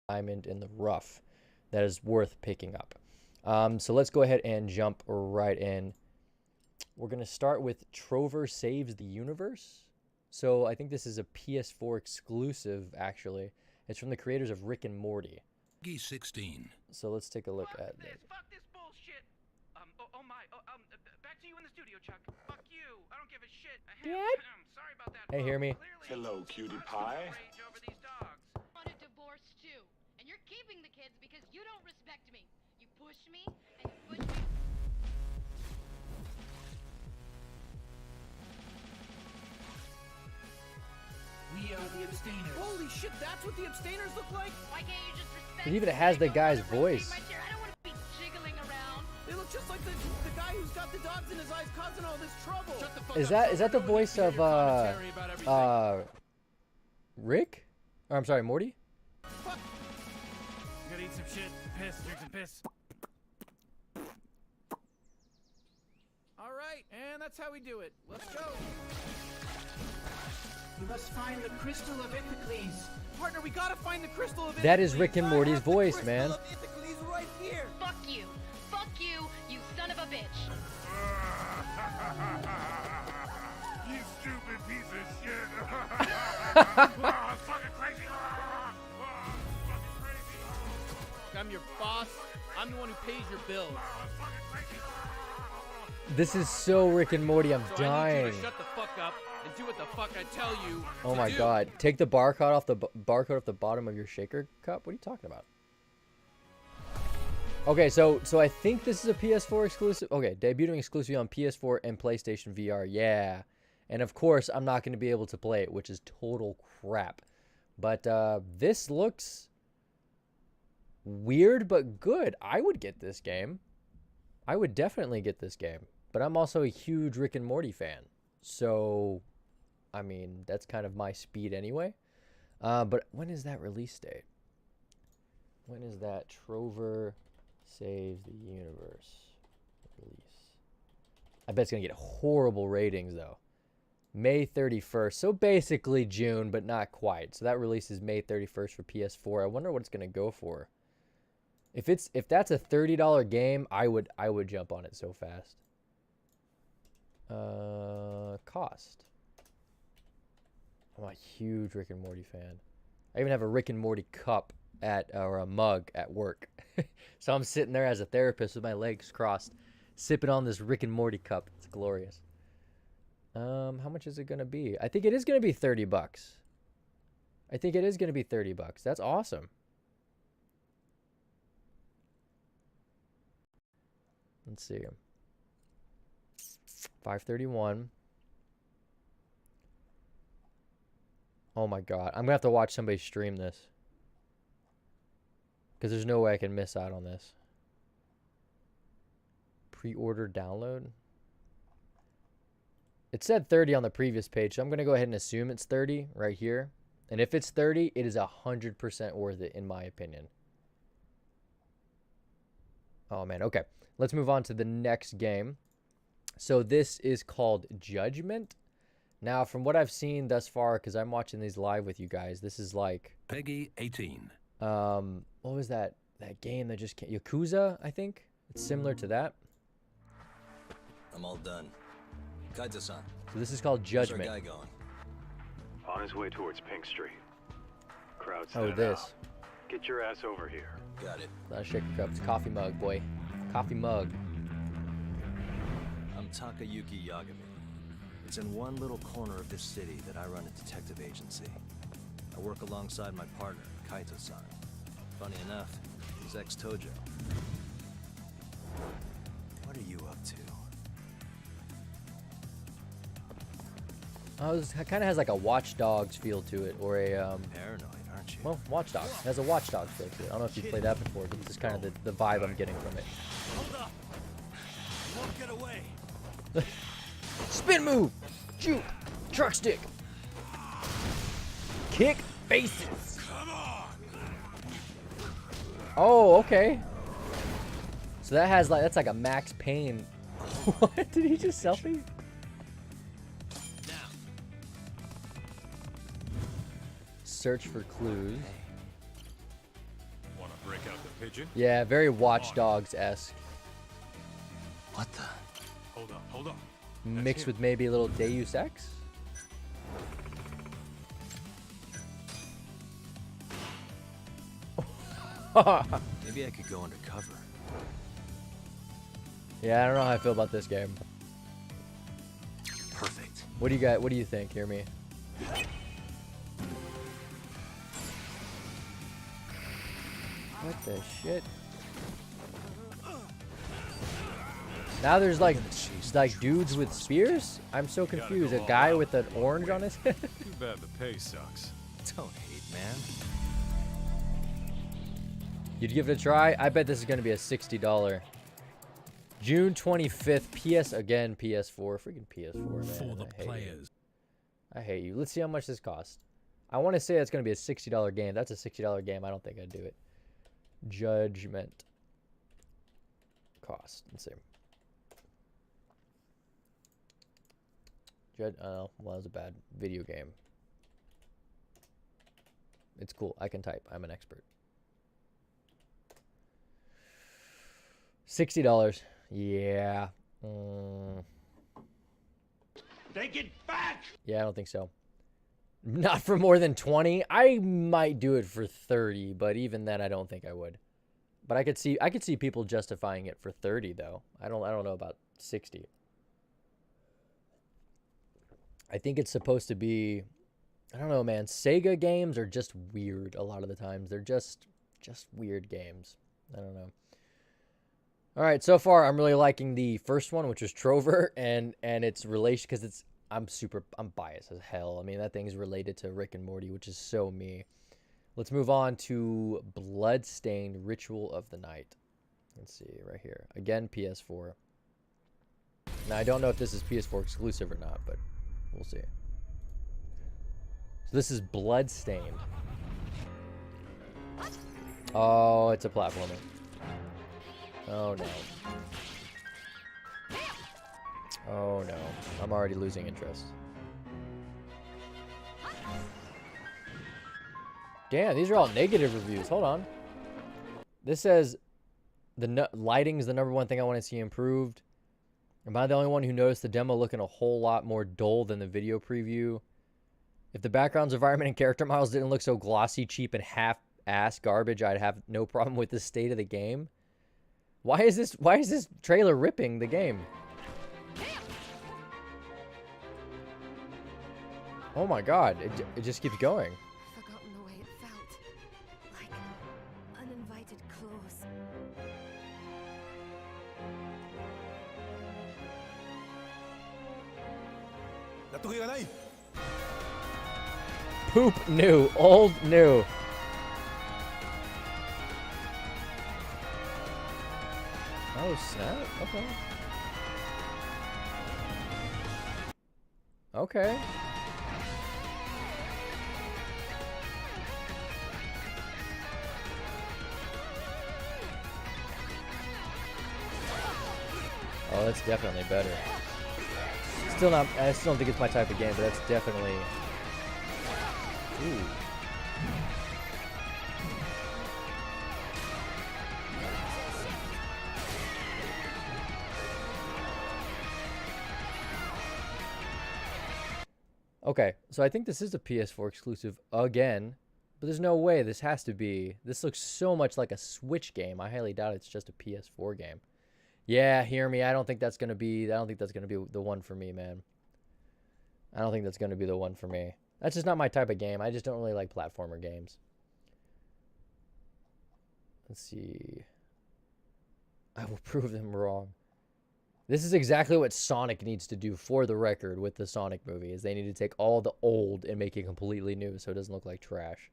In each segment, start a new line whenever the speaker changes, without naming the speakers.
diamond in the rough that is worth picking up. So let's go ahead and jump right in. We're going to start with Trover Saves the Universe. So I think this is a PS4 exclusive, actually. It's from the creators of Rick and Morty.
16.
So let's take a look at this.
Fuck this bullshit. Back to you in the studio, Chuck. Fuck you. I don't give a shit.
Dad?
Sorry about that.
Hey, hear me?
Hello, cutie pie.
Rage over these dogs.
I want a divorce too, and you're keeping the kids because you don't respect me. You push me, and you push me.
We are the abstainers.
Holy shit, that's what the abstainers look like?
Why can't you just respect
It even
me?
has the
I don't
guy's
wanna rotate
voice.
my chair. I don't want to be jiggling around.
They look just like the guy who's got the dogs in his eyes causing all this trouble. Shut the fuck
Is
up,
that the
Trevor.
voice
Nobody
of
needs to hear your commentary about everything.
Rick? Or I'm sorry, Morty?
Fuck. You gotta eat some shit, piss, drink some piss. All right, and that's how we do it. Let's go.
You must find the crystal of Ithacles.
Partner, we gotta find the crystal of
That is
Ithacles.
Rick and Morty's voice, man.
Ithacles right here.
Fuck you. Fuck you, you son of a bitch.
You stupid piece of shit. Fucking crazy. Fucking crazy.
I'm your boss. I'm the one who pays your bills.
This is so Rick and Morty, I'm
So I need you
dying.
to shut the fuck up and do what the fuck I tell you.
Oh
to
my
do.
god. Take the barcode off the bottom of your shaker cup? What are you talking about? Okay, so I think this is a PS4 exclusive. Okay, debuting exclusively on PS4 and PlayStation VR. Yeah. And of course, I'm not going to be able to play it, which is total crap. But this looks weird but good. I would get this game. I would definitely get this game. But I'm also a huge Rick and Morty fan. So, I mean, that's kind of my speed anyway. But when is that release date? When is that Trover Saves the Universe release? I bet it's going to get horrible ratings, though. May 31st. So basically June, but not quite. So that releases May 31st for PS4. I wonder what it's going to go for. If that's a $30 game, I would jump on it so fast. Cost. I'm a huge Rick and Morty fan. I even have a Rick and Morty cup or a mug at work. So I'm sitting there as a therapist with my legs crossed, sipping on this Rick and Morty cup. It's glorious. How much is it gonna be? I think it is gonna be $30. I think it is gonna be $30. That's awesome. Let's see. 531. Oh my god. I'm gonna have to watch somebody stream this. Because there's no way I can miss out on this. Pre-order download. It said 30 on the previous page, so I'm gonna go ahead and assume it's 30 right here. And if it's 30, it is 100% worth it in my opinion. Oh man, okay. Let's move on to the next game. So this is called Judgment. Now, from what I've seen thus far, because I'm watching these live with you guys, this is like...
Peggy 18.
What was that game that just came? Yakuza, I think? It's similar to that.
I'm all done. Kaito-san,
So this is called
where's our
Judgment.
guy going?
On his way towards Pink Street. Crowd's
Oh,
thinning
this.
out. Get your ass over here.
Got it.
Not a shaker cup. It's a coffee mug, boy. Coffee mug.
I'm Takayuki Yagami. It's in one little corner of this city that I run a detective agency. I work alongside my partner, Kaito-san. Funny enough, he's ex-Tojo. What are you up to?
Oh, it kind of has like a Watch Dogs feel to it, or a
Paranoid, aren't you?
well, Watch Dogs. It has a Watch Dogs feel to it. I don't know if you've played that before, but this is kind of the vibe I'm getting from it.
Hold up! You won't get away!
Spin move, juke, truck stick, kick faces.
Come on!
Oh, okay. So that has like, that's like a Max Payne. What did he just selfie? Search for clues.
pigeon.
Yeah, very Watch Dogs-esque.
What the?
Hold up.
Mixed with maybe a little Deus Ex?
Maybe I could go undercover.
Yeah, I don't know how I feel about this game.
Perfect.
What do you got? What do you think? Hear me. What the shit? Now there's like dudes with spears? I'm so confused. A guy with an orange on his head?
Too bad the pay sucks.
Don't hate, man.
You'd give it a try? I bet this is going to be a $60. June 25th, PS4. Freaking PS4, man.
For the
I hate
players.
you. I hate you. Let's see how much this costs. I want to say it's going to be a $60 game. That's a $60 game. I don't think I'd do it. Judgment. Cost. Let's see. Oh, well, that was a bad video game. It's cool. I can type. I'm an expert. $60. Yeah.
Take it back!
Yeah, I don't think so. Not for more than 20. I might do it for 30, but even then I don't think I would. But I could see people justifying it for 30 though. I don't know about 60. I think it's supposed to be, I don't know, man. Sega games are just weird a lot of the times. They're just weird games. I don't know. All right, so far I'm really liking the first one, which was Trover, and its relation, because I'm biased as hell. I mean, that thing's related to Rick and Morty, which is so me. Let's move on to Bloodstained Ritual of the Night. Let's see, right here. Again, PS4. Now, I don't know if this is PS4 exclusive or not, but we'll see. So this is Bloodstained. Oh, it's a platformer. Oh, no. Oh, no. I'm already losing interest. Damn, these are all negative reviews. Hold on. This says lighting is the #1 thing I want to see improved. Am I the only one who noticed the demo looking a whole lot more dull than the video preview? If the backgrounds, environment, and character models didn't look so glossy, cheap, and half-ass garbage, I'd have no problem with the state of the game. Why is this trailer ripping the game? Oh my god, it just keeps going.
Forgotten the way it felt. Like uninvited claws.
Poop new, old new. Oh snap, okay. Okay. Oh, that's definitely better. Still not, I still don't think it's my type of game, but that's definitely... Ooh. Okay, so I think this is a PS4 exclusive again, but there's no way this has to be. This looks so much like a Switch game. I highly doubt it's just a PS4 game. Yeah, hear me. I don't think that's gonna be the one for me, man. I don't think that's gonna be the one for me. That's just not my type of game. I just don't really like platformer games. Let's see. I will prove them wrong. This is exactly what Sonic needs to do, for the record, with the Sonic movie, is they need to take all the old and make it completely new so it doesn't look like trash.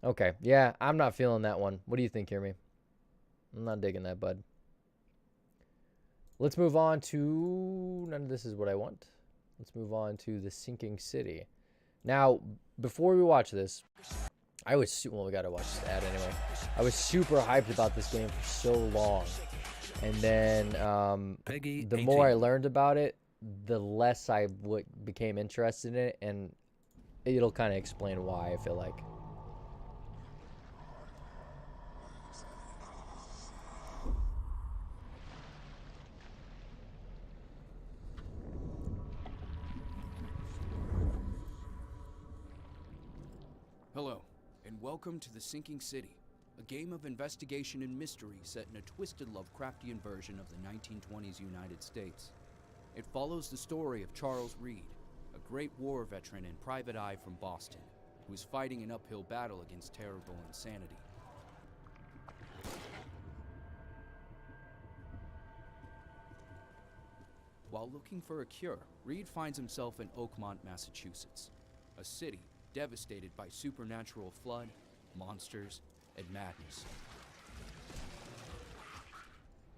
Okay, yeah, I'm not feeling that one. What do you think, Hear Me? I'm not digging that, bud. Let's move on to... None of this is what I want. Let's move on to The Sinking City. Now, before we watch this, I was... Well, we gotta watch this ad anyway. I was super hyped about this game for so long. And then the more I learned about it, the less I became interested in it. And it'll kind of explain why, I feel like.
welcome to The Sinking City, a game of investigation and mystery set in a twisted Lovecraftian version of the 1920s United States. It follows the story of Charles Reed, a great war veteran and private eye from Boston, who is fighting an uphill battle against terrible insanity. While looking for a cure, Reed finds himself in Oakmont, Massachusetts, a city devastated by supernatural flood, monsters, and madness.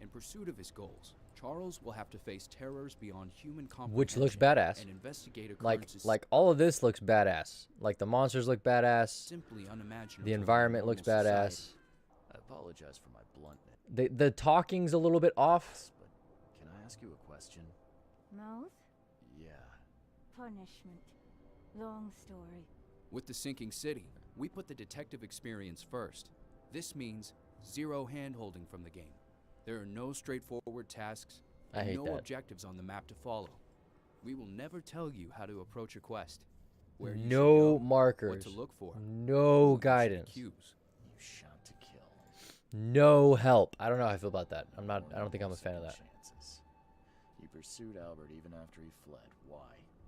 In pursuit of his goals, Charles will have to face terrors beyond human comprehension,
which looks badass.
and investigate
Like
occurrences
all of this looks badass. Like the monsters look badass.
simply unimaginable.
The
in
environment
normal
looks badass.
society.
I apologize for my bluntness,
The talking's a little bit off.
but can I ask you a question?
Mouth?
Yeah.
Punishment. Long story.
With The Sinking City, we put the detective experience first. This means zero hand-holding from the game. There are no straightforward tasks,
I
and
hate
no
that.
objectives on the map to follow. We will never tell you how to approach a quest, where you
No
should go,
markers.
what to look for,
No
who you should
guidance.
accuse.
You shot to kill.
No help. I don't know how I feel about that. I don't think I'm a fan of that.
Chances. You pursued Albert even after he fled. Why?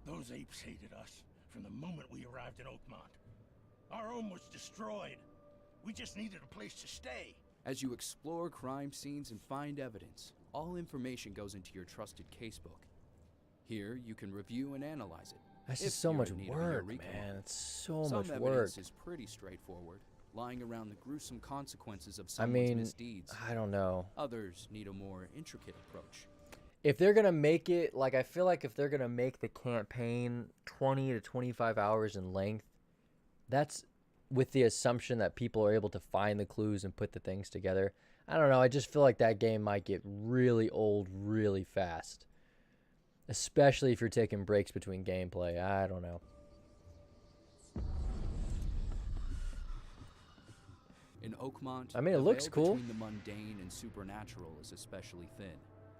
Those apes hated us from the moment we arrived in Oakmont. Our home was destroyed. We just needed a place to stay.
As you explore crime scenes and find evidence, all information goes into your trusted casebook. Here, you can review and analyze it.
That's
if
just so
you're
much
in need of a
work,
Eureka
man.
moment.
It's so
Some
much work.
evidence is pretty straightforward, lying around the gruesome consequences of
I
someone's
mean,
misdeeds.
I don't know.
Others need a more intricate approach.
If they're going to make it, like, I feel like if they're going to make the campaign 20 to 25 hours in length, that's with the assumption that people are able to find the clues and put the things together. I don't know. I just feel like that game might get really old really fast. Especially if you're taking breaks between gameplay. I don't know.
In Oakmont,
I mean, it
the
looks
veil
cool.
between the mundane and supernatural is especially thin.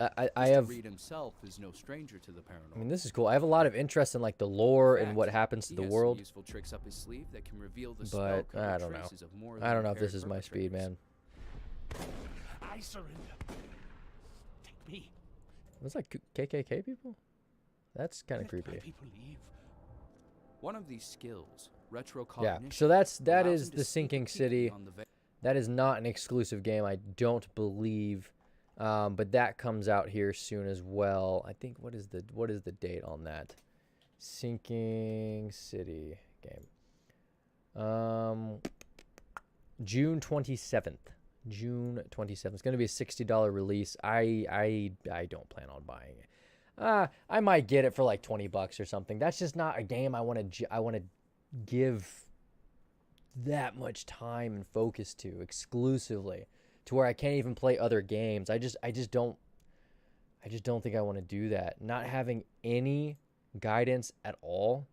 I
Mr.
have...
Reed himself is no stranger to the paranormal.
I mean, this is cool. I have a lot of interest in, like, the lore
In
and
fact,
what happens to
he
the
has
world.
some useful tricks up his sleeve that can reveal the
But
spell-covered
I don't know.
traces of more
I don't know if
than
this is my speed,
perpetrators.
man.
I surrender. Take me.
Was that KKK people? That's kind of
Let my
creepy.
people leave.
One of these skills, retrocognition,
Yeah, so that
allows
is
him to
the
see
Sinking
deeply
City.
beyond the veil.
That is not an exclusive game, I don't believe, but that comes out here soon as well. I think what is the date on that? Sinking City game. June 27th. June 27th. It's going to be a $60 release. I don't plan on buying it. I might get it for like $20 or something. That's just not a game I want to give that much time and focus to exclusively, to where I can't even play other games. I just don't think I want to do that. Not having any guidance at all.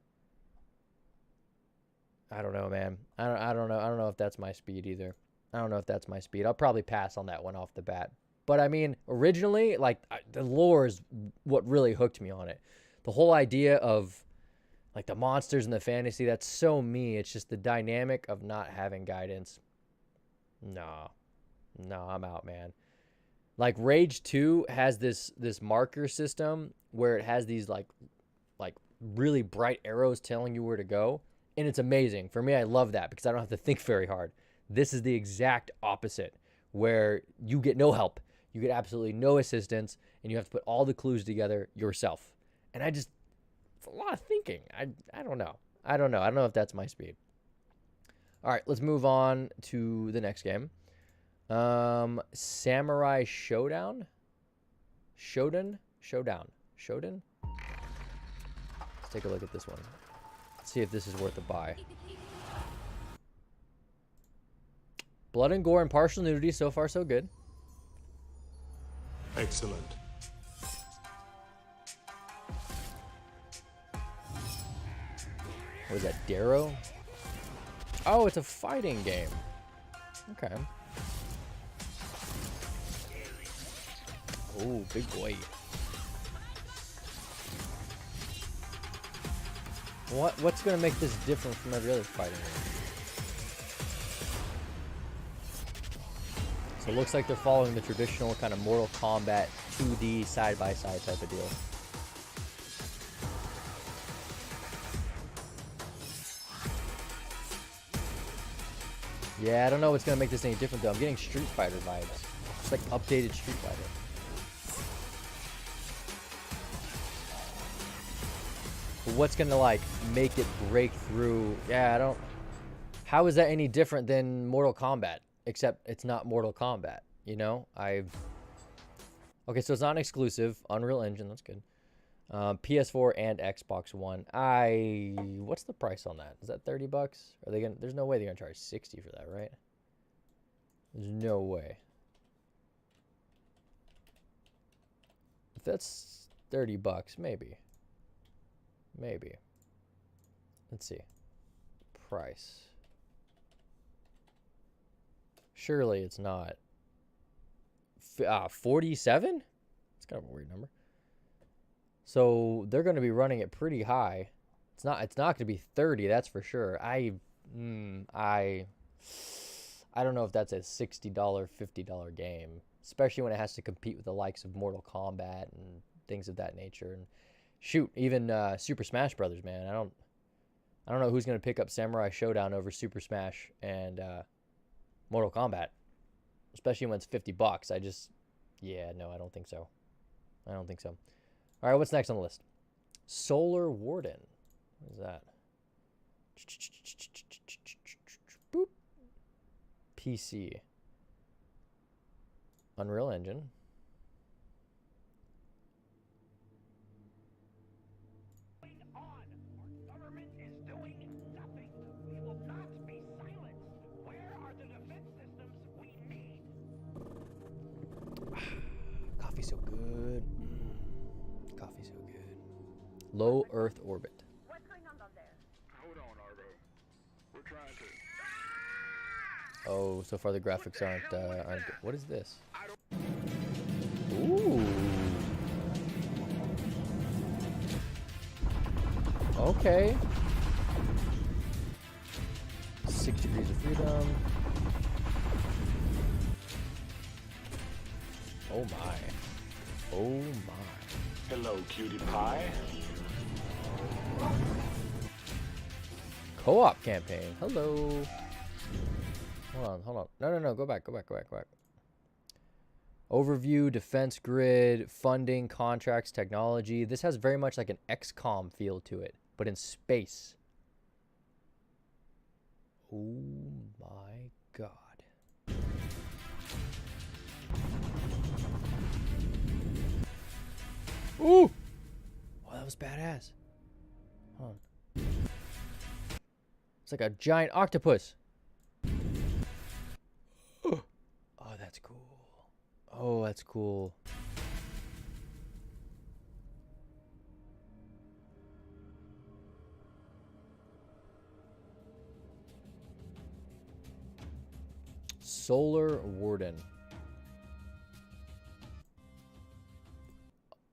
I don't know, man. I don't know. I don't know if that's my speed either. I don't know if that's my speed. I'll probably pass on that one off the bat. But I mean, originally, like, the lore is what really hooked me on it. The whole idea of, like, the monsters and the fantasy, that's so me. It's just the dynamic of not having guidance. No, I'm out, man. Like, Rage 2 has this marker system where it has these, like really bright arrows telling you where to go. And it's amazing. For me, I love that because I don't have to think very hard. This is the exact opposite, where you get no help. You get absolutely no assistance, and you have to put all the clues together yourself. And it's a lot of thinking. I don't know. I don't know if that's my speed. All right, let's move on to the next game. Samurai Showdown? Shodan? Let's take a look at this one. Let's see if this is worth a buy. Blood and gore and partial nudity, so far so good.
Excellent.
What is that, Darrow? Oh, it's a fighting game. Okay. Oh, big boy. What's gonna make this different from every other fighting game? So it looks like they're following the traditional kind of Mortal Kombat 2D side-by-side type of deal. Yeah, I don't know what's going to make this any different, though. I'm getting Street Fighter vibes. It's like updated Street Fighter. But what's going to, like, make it break through? Yeah, I don't... How is that any different than Mortal Kombat? Except it's not Mortal Kombat, you know? Okay, so it's not an exclusive. Unreal Engine, that's good. PS4 and Xbox One. What's the price on that? Is that 30 bucks? Are they gonna? There's no way they're gonna charge 60 for that, right? There's no way. If that's 30 bucks, maybe. Maybe. Let's see. Price. Surely it's not. 47? It's kind of a weird number. So they're going to be running it pretty high. It's not going to be 30, that's for sure. I don't know if that's a $60, $50 game, especially when it has to compete with the likes of Mortal Kombat and things of that nature. And shoot, even Super Smash Brothers, man. I don't know who's going to pick up Samurai Showdown over Super Smash and Mortal Kombat, especially when it's 50 bucks. Yeah, no, I don't think so. I don't think so. All right, what's next on the list? Solar Warden. What is that? Boop. PC. Unreal Engine. Coffee's so good. Coffee's so good. Low Earth orbit.
What's going on down there? Hold on, Argo. We're trying to.
Oh, so far the graphics aren't good. What is this? Ooh. Okay. 6 degrees of freedom. Oh my. Oh my.
Hello, cutie pie.
Co-op campaign. Hello. Hold on. No. Go back. Overview, defense grid, funding, contracts, technology. This has very much like an XCOM feel to it, but in space. Oh my god. Ooh! Oh, that was badass. Hold on. It's like a giant octopus. Oh, that's cool. Oh, that's cool. Solar Warden.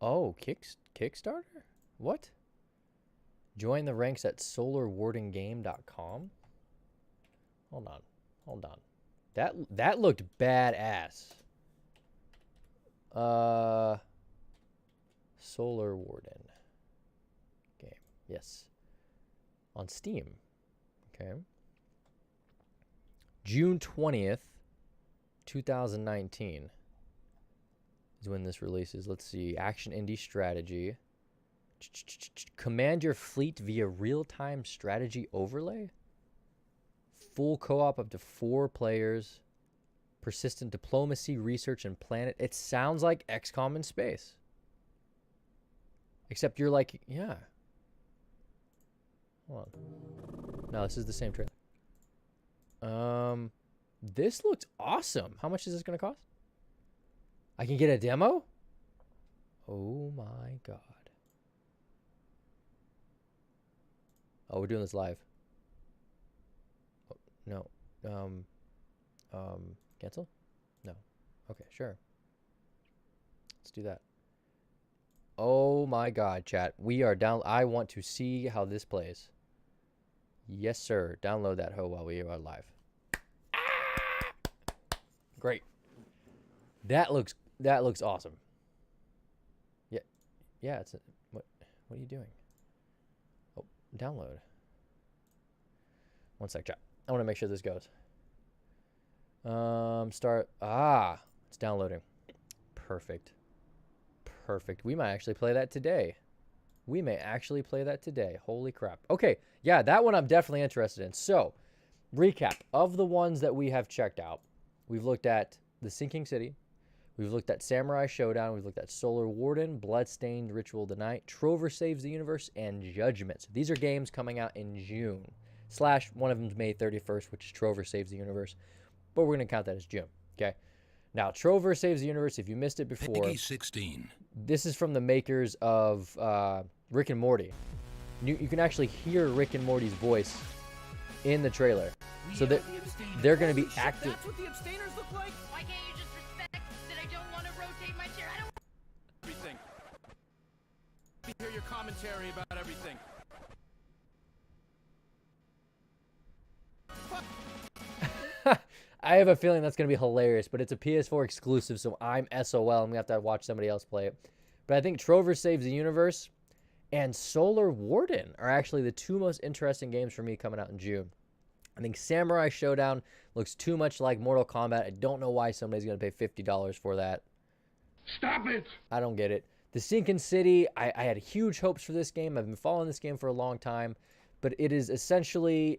Oh, Kickstarter? What? Join the ranks at solarwardengame.com? Hold on. That looked badass. Solar Warden game. Yes. On Steam. Okay. June 20th, 2019 is when this releases. Let's see. Action indie strategy. Command your fleet via real-time strategy overlay. Full co-op up to 4 players. Persistent diplomacy, research, and planet. It sounds like XCOM in space. Except you're like, yeah. Hold on. No, this is the same trailer. This looks awesome. How much is this going to cost? I can get a demo? Oh my god. Oh, we're doing this live. Oh, no. Cancel? No. Okay, sure. Let's do that. Oh my god, chat. We are down. I want to see how this plays. Yes, sir. Download that hoe while we are live. Ah! Great. That looks awesome. Yeah, yeah. What are you doing? Oh, download. One sec, chat. I want to make sure this goes. Start. It's downloading. Perfect. Perfect. We might actually play that today. Holy crap. Okay, yeah, that one I'm definitely interested in. So, recap of the ones that we have checked out. We've looked at The Sinking City. We've looked at Samurai Showdown. We've looked at Solar Warden, Bloodstained Ritual of the Night, Trover Saves the Universe, and Judgment. So these are games coming out in June. / one of them's May 31st, which is Trover Saves the Universe. But we're going to count that as June. Okay? Now, Trover Saves the Universe, if you missed it before,
Peggy 16.
This is from the makers of Rick and Morty. You can actually hear Rick and Morty's voice in the trailer. So they're going to be active.
That's what the abstainers look like?
Why can't you just respect that I don't want to rotate my chair? I don't.
Everything. Let me hear your commentary about everything.
I have a feeling that's going to be hilarious, but it's a PS4 exclusive, so I'm SOL. I'm going to have to watch somebody else play it. But I think Trover Saves the Universe and Solar Warden are actually the two most interesting games for me coming out in June. I think Samurai Showdown looks too much like Mortal Kombat. I don't know why somebody's going to pay $50 for that.
Stop it!
I don't get it. The Sinking City, I had huge hopes for this game. I've been following this game for a long time. But it is essentially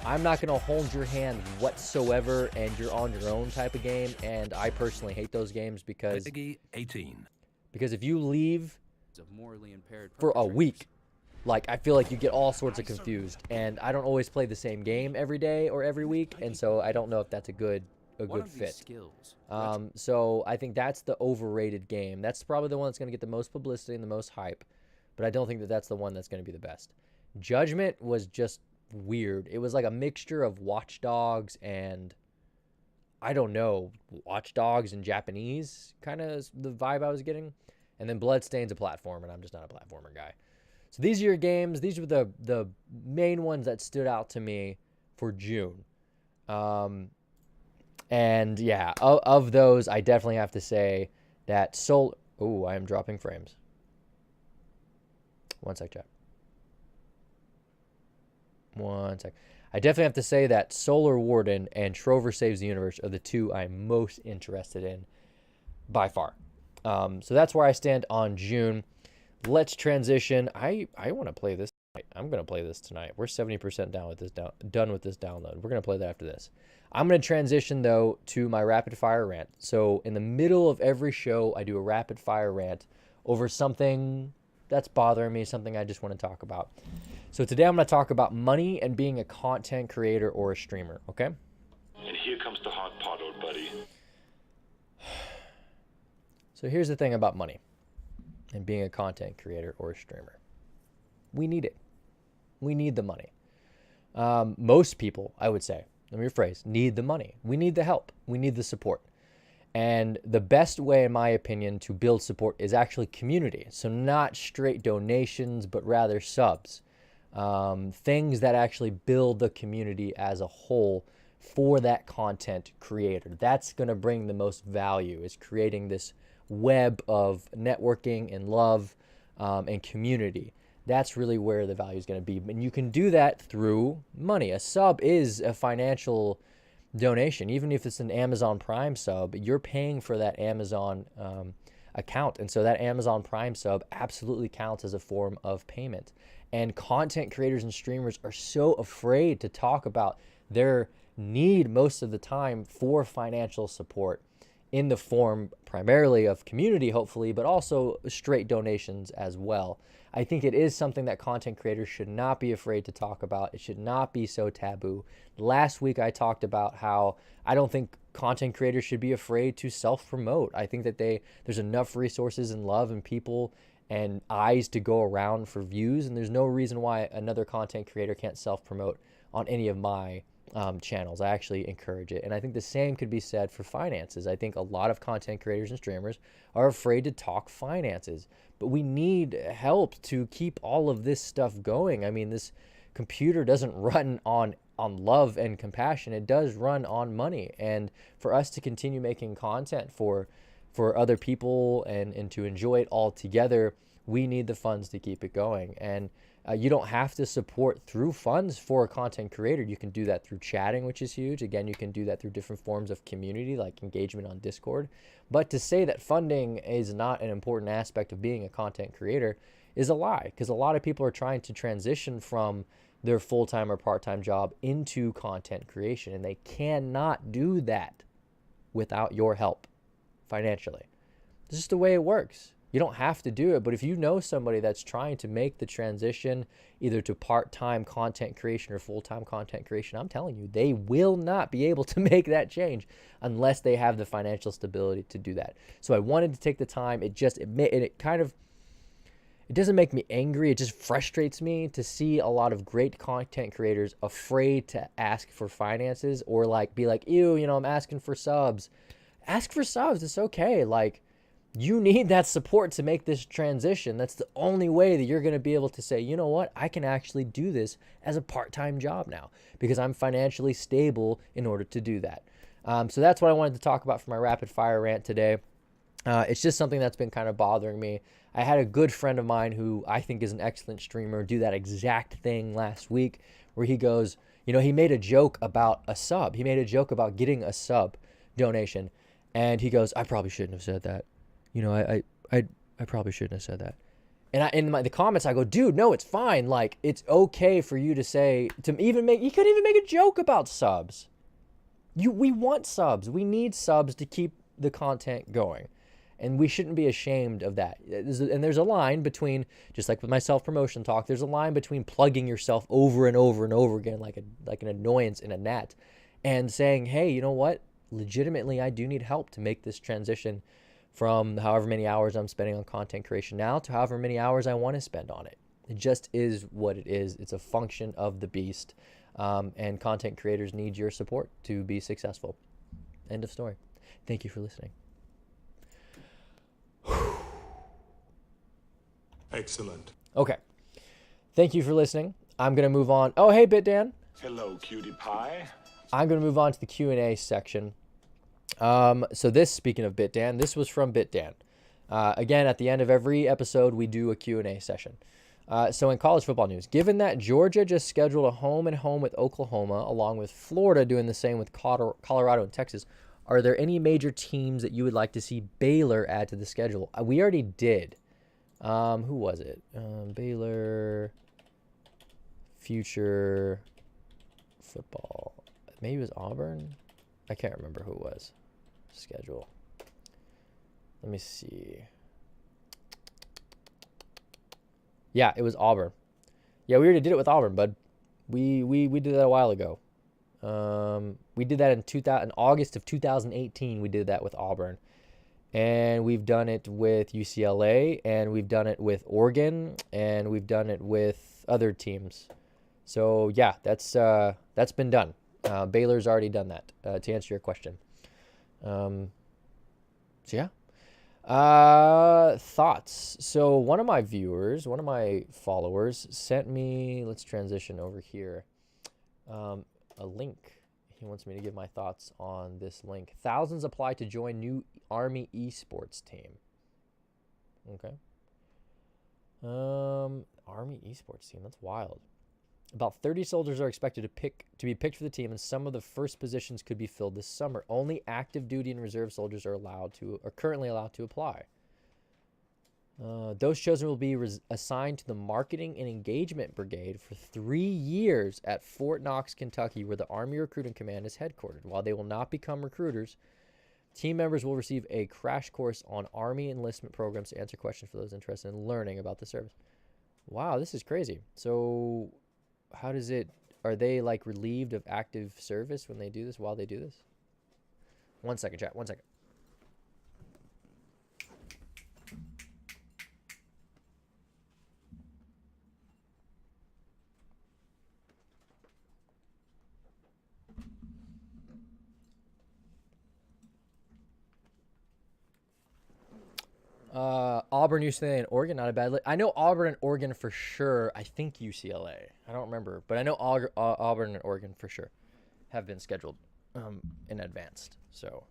I'm not going to hold your hand whatsoever and you're on your own type of game. And I personally hate those games because
Peggy 18.
Because if you leave
Of morally impaired
for a week, like, I feel like you get all sorts of confused. And I don't always play the same game every day or every week. And so I don't know if that's a good fit. So I think that's the overrated game. That's probably the one that's going to get the most publicity and the most hype. But I don't think that that's the one that's going to be the best. Judgment was just weird. It was like a mixture of Watch Dogs and, I don't know, Watch Dogs in Japanese, kind of the vibe I was getting. And then Bloodstained's a platform, and I'm just not a platformer guy. So these are your games. These were the main ones that stood out to me for June. And yeah, of those, I definitely have to say that Oh, I am dropping frames. One sec, chat. One sec. I definitely have to say that Solar Warden and Trover Saves the Universe are the two I'm most interested in by far. So that's where I stand on June. Let's transition. I want to play this tonight. I'm going to play this tonight. We're 70% done with this download. We're going to play that after this. I'm going to transition, though, to my rapid fire rant. So in the middle of every show, I do a rapid fire rant over something that's bothering me, something I just want to talk about. So today I'm going to talk about money and being a content creator or a streamer, okay?
And here comes the hot part, old buddy.
So here's the thing about money and being a content creator or a streamer. We need it. We need the money. Most people, I would say, let me rephrase, need the money. We need the help. We need the support. And the best way, in my opinion, to build support is actually community. So not straight donations, but rather subs. Things that actually build the community as a whole for that content creator. That's going to bring the most value, is creating this web of networking and love and community. That's really where the value is going to be. And you can do that through money. A sub is a financial donation. Even if it's an Amazon Prime sub, you're paying for that Amazon account. And so that Amazon Prime sub absolutely counts as a form of payment. And content creators and streamers are so afraid to talk about their need most of the time for financial support in the form primarily of community, hopefully, but also straight donations as well. I think it is something that content creators should not be afraid to talk about. It should not be so taboo. Last week, I talked about how I don't think content creators should be afraid to self-promote. I think that there's enough resources and love and people and eyes to go around for views, and there's no reason why another content creator can't self-promote on any of my channels. I actually encourage it. And I think the same could be said for finances. I think a lot of content creators and streamers are afraid to talk finances, but we need help to keep all of this stuff going. I mean, this computer doesn't run on love and compassion. It does run on money. And for us to continue making content for other people and to enjoy it all together, we need the funds to keep it going. And you don't have to support through funds for a content creator. You can do that through chatting, which is huge. Again, you can do that through different forms of community, like engagement on Discord. But to say that funding is not an important aspect of being a content creator is a lie, because a lot of people are trying to transition from their full-time or part-time job into content creation, and they cannot do that without your help financially. This is the way it works. You don't have to do it, but if you know somebody that's trying to make the transition either to part-time content creation or full-time content creation, I'm telling you, they will not be able to make that change unless they have the financial stability to do that. So I wanted to take the time. It doesn't make me angry. It just frustrates me to see a lot of great content creators afraid to ask for finances, or like be like, ew, I'm asking for subs. Ask for subs. It's okay. Like, you need that support to make this transition. That's the only way that you're going to be able to say, you know what, I can actually do this as a part-time job now because I'm financially stable in order to do that. So that's what I wanted to talk about for my rapid fire rant today. It's just something that's been kind of bothering me. I had a good friend of mine who I think is an excellent streamer do that exact thing last week, where he goes, he made a joke about a sub. He made a joke about getting a sub donation. And he goes, I probably shouldn't have said that. I probably shouldn't have said that. And in the comments, I go, dude, no, it's fine. Like, it's okay for you to say, you could even make a joke about subs. We want subs. We need subs to keep the content going. And we shouldn't be ashamed of that. And there's a line between, just like with my self-promotion talk, there's a line between plugging yourself over and over and over again like an annoyance in a gnat, and saying, hey, you know what? Legitimately, I do need help to make this transition from however many hours I'm spending on content creation now to however many hours I want to spend on it. It just is what it is. It's a function of the beast. And content creators need your support to be successful. End of story. Thank you for listening.
Excellent.
Okay. Thank you for listening. I'm going to move on. Oh, hey, BitDan.
Hello, cutie pie.
I'm going to move on to the Q&A section. So this, speaking of BitDan, this was from BitDan. Again, at the end of every episode, we do a Q&A session. So in college football news, given that Georgia just scheduled a home and home with Oklahoma, along with Florida doing the same with Colorado and Texas, are there any major teams that you would like to see Baylor add to the schedule? We already did. Who was it? Baylor, future football. Maybe it was Auburn. I can't remember who it was. Schedule. Let me see. Yeah, it was Auburn. Yeah, we already did it with Auburn, bud. We did that a while ago. We did that in August of 2018. We did that with Auburn, and we've done it with UCLA, and we've done it with Oregon, and we've done it with other teams. So yeah, that's been done. Baylor's already done that. To answer your question. So yeah. Thoughts. So one of my followers sent me, let's transition over here, a link. He wants me to give my thoughts on this link. Thousands apply to join new Army esports team. Okay. Army esports team. That's wild. About 30 soldiers are expected to be picked for the team, and some of the first positions could be filled this summer. Only active duty and reserve soldiers are currently allowed to apply. Those chosen will be assigned to the Marketing and Engagement Brigade for 3 years at Fort Knox, Kentucky, where the Army Recruiting Command is headquartered. While they will not become recruiters, team members will receive a crash course on Army enlistment programs to answer questions for those interested in learning about the service. Wow, this is crazy. So how does it, are they like relieved of active service when they do this, while they do this? 1 second, chat, 1 second. Auburn, UCLA, and Oregon, not a bad I know Auburn and Oregon for sure. I think UCLA. I don't remember. But I know Auburn and Oregon for sure have been scheduled in advance. So,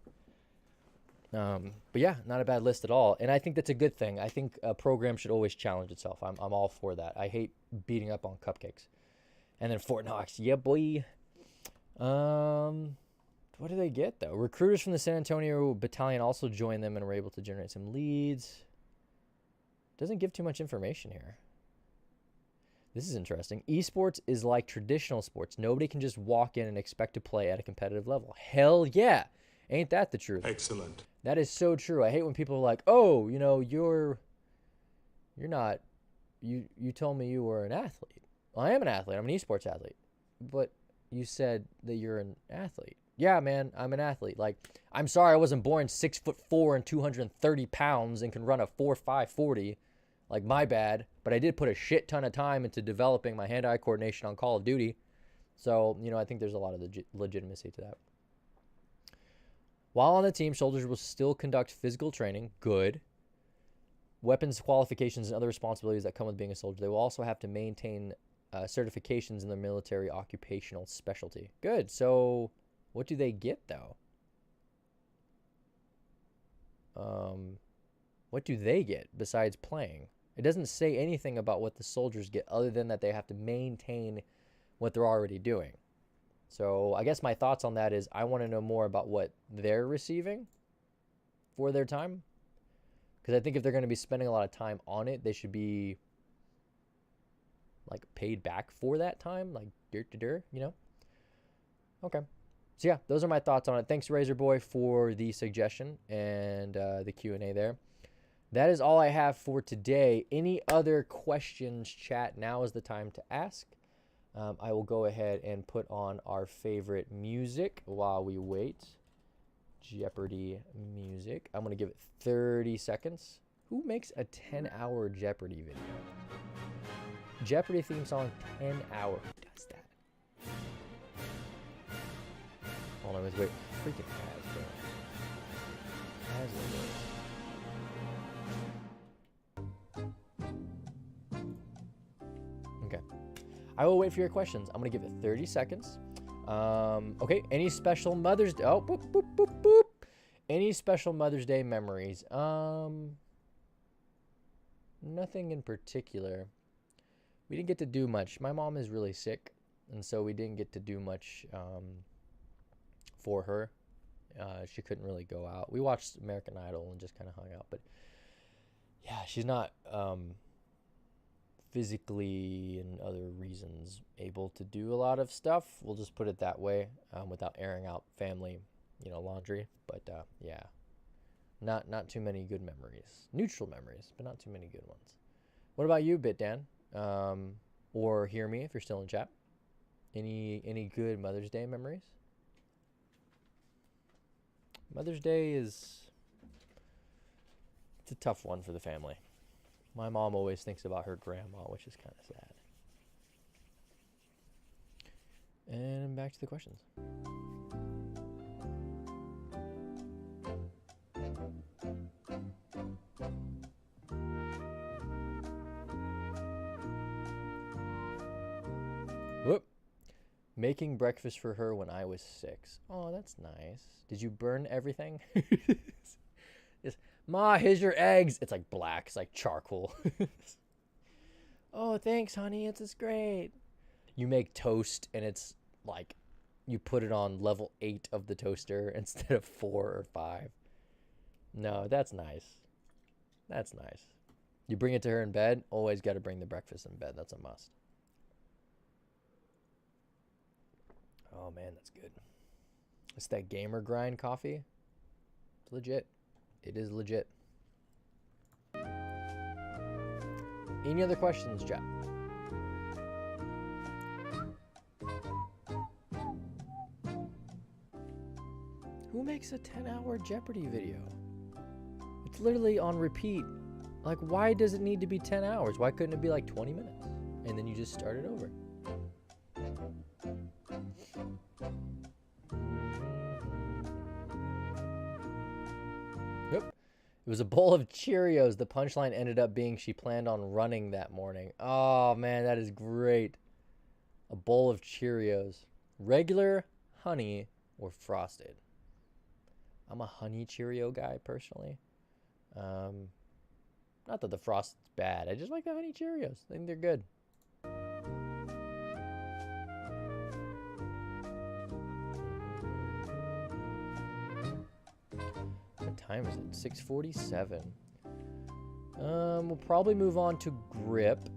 but yeah, not a bad list at all. And I think that's a good thing. I think a program should always challenge itself. I'm all for that. I hate beating up on cupcakes. And then Fort Knox. Yeah, boy. What do they get, though? Recruiters from the San Antonio battalion also joined them and were able to generate some leads. Doesn't give too much information here. This is interesting. Esports is like traditional sports. Nobody can just walk in and expect to play at a competitive level. Hell yeah. Ain't that the truth?
Excellent.
That is so true. I hate when people are like, oh, you know, you're not, you told me you were an athlete. Well, I am an athlete. I'm an esports athlete. But you said that you're an athlete. Yeah, man, I'm an athlete. Like, I'm sorry I wasn't born 6'4" and 230 pounds and can run a 4.5 40. Like, my bad. But I did put a shit ton of time into developing my hand-eye coordination on Call of Duty. So, you know, I think there's a lot of legitimacy to that. While on the team, soldiers will still conduct physical training. Good. Weapons qualifications and other responsibilities that come with being a soldier. They will also have to maintain certifications in their military occupational specialty. Good. So, what do they get, though? What do they get besides playing? It doesn't say anything about what the soldiers get other than that they have to maintain what they're already doing. So I guess my thoughts on that is I want to know more about what they're receiving for their time. Because I think if they're going to be spending a lot of time on it, they should be like paid back for that time. Like, you know? Okay. So yeah, those are my thoughts on it. Thanks, Razor Boy, for the suggestion and the Q&A there. That is all I have for today. Any other questions, chat? Now is the time to ask. I will go ahead and put on our favorite music while we wait. Jeopardy music. I'm going to give it 30 seconds. Who makes a 10-hour Jeopardy video? Jeopardy theme song, 10 hour. Who does that? Hold on, wait. Freaking Hasbro. Okay. I will wait for your questions. I'm going to give it 30 seconds. Okay. Any special Mother's Day? Oh, boop, boop, boop, boop. Any special Mother's Day memories? Nothing in particular. We didn't get to do much. My mom is really sick, and so we didn't get to do much for her. She couldn't really go out. We watched American Idol and just kind of hung out, but yeah, she's not physically and other reasons able to do a lot of stuff. We'll just put it that way, without airing out family, laundry. But yeah, not too many good memories. Neutral memories, but not too many good ones. What about you, Bit Dan? Or Hear Me if you're still in chat. Any good Mother's Day memories? Mother's Day it's a tough one for the family. My mom always thinks about her grandma, which is kind of sad. And back to the questions. Whoop. Making breakfast for her when I was 6. Oh, that's nice. Did you burn everything? Yes. Ma, here's your eggs. It's like black. It's like charcoal. Oh, thanks, honey. It's great. You make toast, and it's like you put it on level 8 of the toaster instead of 4 or 5. No, that's nice. That's nice. You bring it to her in bed. Always got to bring the breakfast in bed. That's a must. Oh, man, that's good. It's that gamer grind coffee. It's legit. It is legit. Any other questions, chat? Who makes a 10-hour Jeopardy video? It's literally on repeat. Like, why does it need to be 10 hours? Why couldn't it be like 20 minutes? And then you just start it over. Yep. It was a bowl of Cheerios. The punchline ended up being she planned on running that morning. Oh, man, that is great. A bowl of Cheerios. Regular, honey, or frosted. I'm a honey Cheerio guy, personally. Not that the frosted's bad. I just like the honey Cheerios. I think they're good. What time is it? 6:47. We'll probably move on to grip.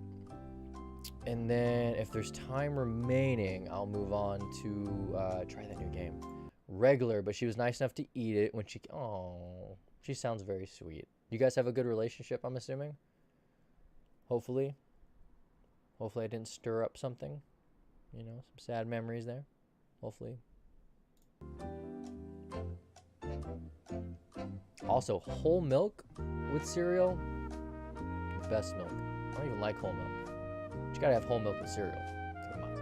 And then if there's time remaining, I'll move on to try that new game. Regular, but she was nice enough to eat it when she... Oh, she sounds very sweet. You guys have a good relationship, I'm assuming? Hopefully. Hopefully I didn't stir up something. You know, some sad memories there. Hopefully. Also, whole milk with cereal. Best milk. I don't even like whole milk. But you gotta have whole milk with cereal. Come on.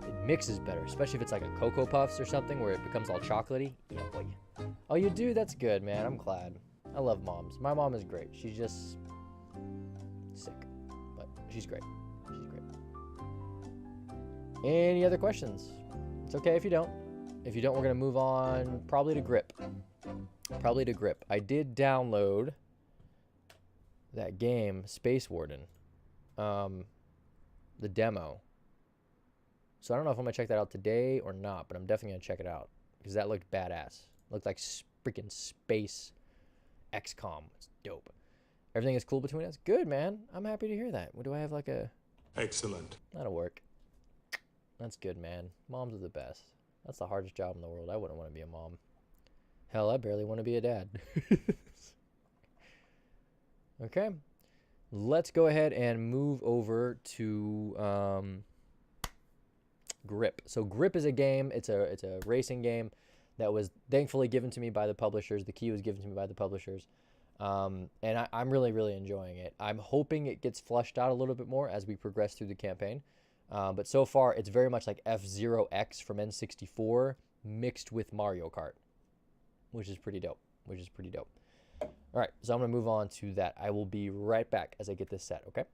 It mixes better, especially if it's like a Cocoa Puffs or something where it becomes all chocolatey. Yeah, boy. Oh, you do? That's good, man. I'm glad. I love moms. My mom is great. She's just sick, but she's great. She's great. Any other questions? It's okay if you don't. If you don't, we're gonna move on probably to grip. Probably to grip. I did download that game, Space Warden, the demo. So I don't know if I'm gonna check that out today or not, but I'm definitely gonna check it out because that looked badass. Looked like freaking space XCOM. It's dope. Everything is cool between us. Good, man. I'm happy to hear that. What do I have like a?
Excellent.
That'll work. That's good, man. Moms are the best. That's the hardest job in the world. I wouldn't want to be a mom. Hell, I barely want to be a dad. Okay. Let's go ahead and move over to Grip. So Grip is a game. It's a racing game that was thankfully given to me by the publishers. The key was given to me by the publishers. And I'm really, really enjoying it. I'm hoping it gets fleshed out a little bit more as we progress through the campaign. But so far, it's very much like F-Zero X from N64 mixed with Mario Kart, which is pretty dope. All right, so I'm going to move on to that. I will be right back as I get this set, okay?